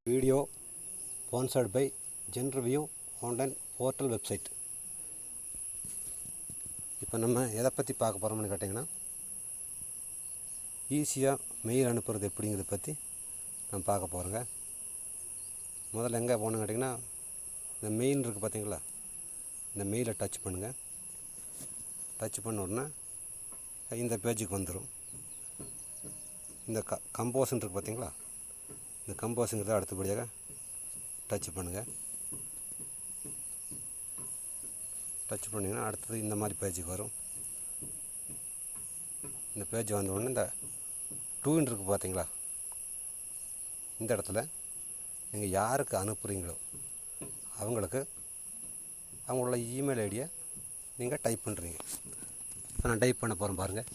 Video sponsored by ஜென்ரிவ்யூ online portal website. இப்போ நம்ம எதை பற்றி பார்க்க போகிறோம்னு கேட்டிங்கன்னா, ஈஸியாக மெயில் அனுப்புறது எப்படிங்கிறத பற்றி நம்ம பார்க்க போகிறோங்க. முதல்ல எங்கே போகணுன்னு கேட்டிங்கன்னா, இந்த மெயில் இருக்குது பார்த்தீங்களா, இந்த மெயிலை டச் பண்ணுங்கள். டச் பண்ண உடனே இந்த பேஜுக்கு வந்துடும். இந்த கம்போஸ்ன்னு இருக்குது பார்த்தீங்களா, இந்த கம்போஸுங்கிறத அடுத்தபடியாக டச் பண்ணுங்கள். டச் பண்ணிங்கன்னா அடுத்தது இந்த மாதிரி பேஜுக்கு வரும். இந்த பேஜ் வந்த உடனே இந்த டூன்னு இருக்குது பார்த்தீங்களா, இந்த இடத்துல நீங்கள் யாருக்கு அனுப்புகிறீங்களோ அவங்களுக்கு அவங்களோட இமெயில் ஐடியை நீங்கள் டைப் பண்ணுறீங்க. இப்போ நான் டைப் பண்ண போகிறேன் பாருங்கள்.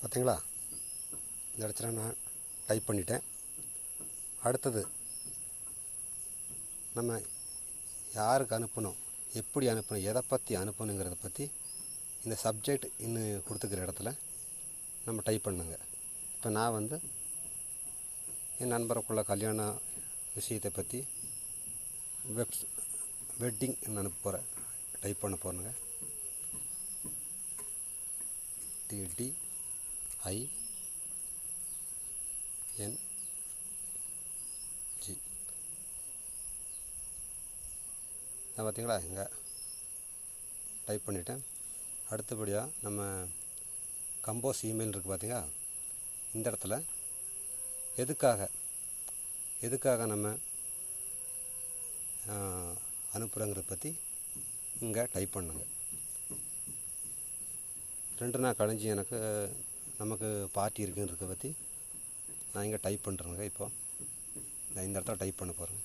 பார்த்தீங்களா, இந்த இடத்துல நான் டைப் பண்ணிட்டேன். அடுத்தது நம்ம யாருக்கு அனுப்பணும், எப்படி அனுப்பணும், எதை பற்றி அனுப்பணுங்கிறத பற்றி இந்த சப்ஜெக்ட் இன்னும் கொடுத்துக்கிற இடத்துல நம்ம டைப் பண்ணுங்க. இப்போ நான் என் நண்பருக்குள்ள கல்யாண விஷயத்தை பற்றி வெட்டிங் அனுப்ப போகிறேன், டைப் பண்ண போகிறேங்க. TDING நான் பார்த்தீங்களா இங்கே டைப் பண்ணிட்டேன். அடுத்தபடியாக நம்ம கம்போஸ் இமெயில் இருக்குது பார்த்தீங்களா, இந்த இடத்துல எதுக்காக நம்ம அனுப்புகிறோங்கிறத பற்றி இங்கே டைப் பண்ணுங்க. 2 நாள் கழிஞ்சு நமக்கு பார்ட்டி இருக்குங்கிறத பற்றி நான் இங்கே டைப் பண்ணுறேங்க. இப்போ நான் இந்த இடத்துல டைப் பண்ண போகிறேன்.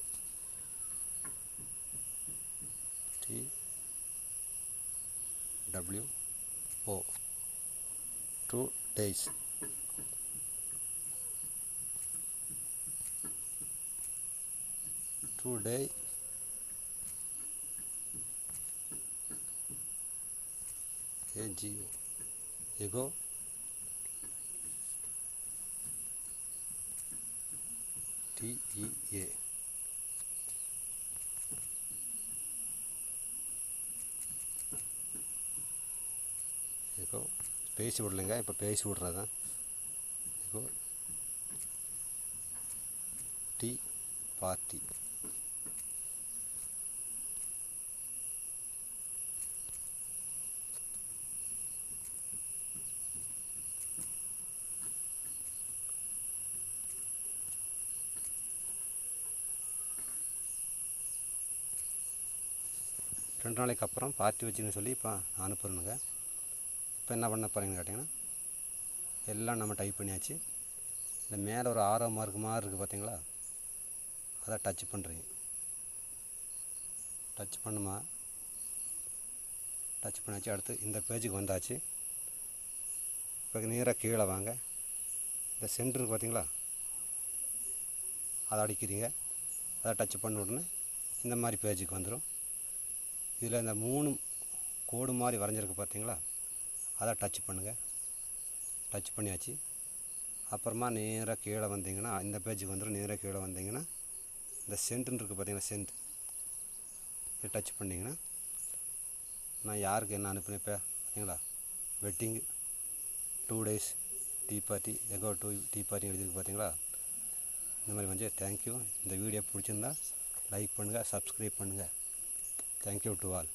TWO 2 days. Today ago TEA பேசி விடலைங்க, இப்போ பேசி விட்றதான். இப்போ டீ பார்ட்டி ரெண்டு நாளைக்கு அப்புறம் பார்ட்டி வச்சுன்னு சொல்லி இப்போ அனுப்புறேனுங்க. இப்போ என்ன பண்ண போகிறீங்கன்னு கேட்டிங்கன்னா, எல்லாம் நம்ம டைப் பண்ணியாச்சு. இந்த மேலே ஒரு ஆரோ மார்க் மாதிரி இருக்குது பார்த்தீங்களா, அதை டச் பண்ணுறீங்க. டச் பண்ணியாச்சு. அடுத்து இந்த பேஜுக்கு வந்தாச்சு. இப்போ நேராக கீழே வாங்க. இந்த சென்டர் இருக்குது பார்த்தீங்களா, அதை அடிக்கிறீங்க. அதை டச் பண்ண உடனே இந்த மாதிரி பேஜுக்கு வந்துடும். இதில் இந்த 3 கோடு மாதிரி வரைஞ்சிருக்கு பார்த்தீங்களா, அதை டச் பண்ணுங்கள். டச் பண்ணியாச்சு. அப்புறமா நேராக கீழே வந்தீங்கன்னா இந்த பேஜுக்கு வந்துடும். நேராக கீழே வந்தீங்கன்னா இந்த சென்ட்னு இருக்குது பார்த்தீங்கன்னா, சென்ட் இது டச் பண்ணிங்கன்னா நான் யாருக்கு என்ன அனுப்பினேன் இப்போ பார்த்தீங்களா, wedding 2 days tea party echo tea party எழுதிருக்கு பார்த்தீங்களா. இந்த மாதிரி தேங்க்யூ. இந்த வீடியோ பிடிச்சிருந்தா லைக் பண்ணுங்கள், சப்ஸ்கிரைப் பண்ணுங்கள். Thank you to all.